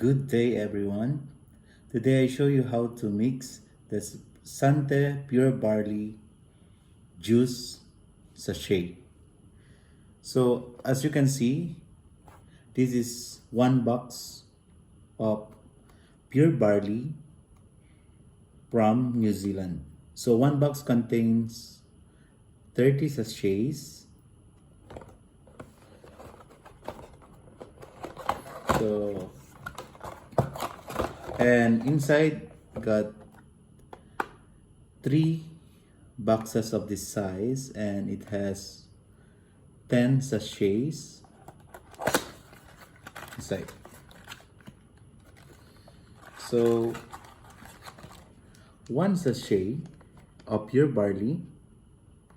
Good day everyone. Today I show you how to mix the Sante Pure Barley juice sachet. So as you can see, this is one box of pure barley from New Zealand. So one box contains 30 sachets. So and inside got 3 boxes of this size, and it has 10 sachets inside. So one sachet of pure barley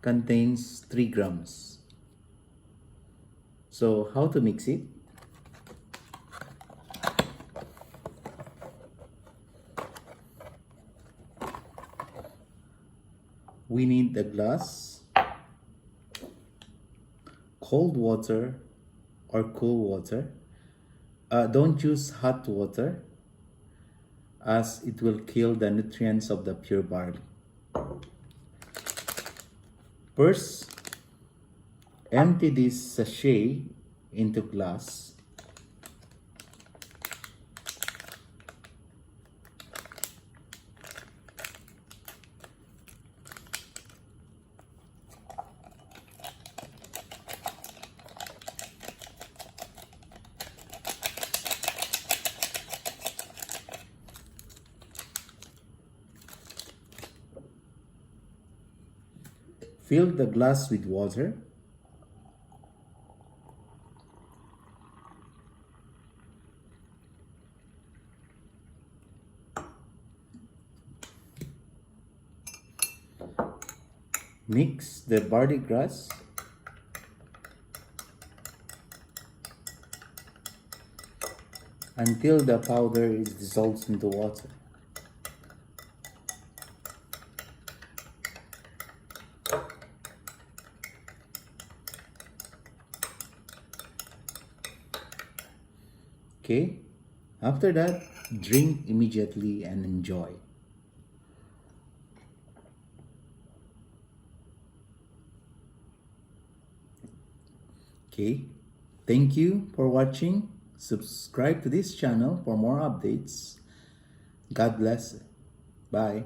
contains 3 grams. So how to mix it? We need a glass, cold water or cool water. Don't use hot water, as it will kill the nutrients of the pure barley. First, empty this sachet into glass. Fill the glass with water. Mix the barley grass until the powder is dissolved into water. Okay, after that, drink immediately and enjoy. Okay, thank you for watching. Subscribe to this channel for more updates. God bless. Bye.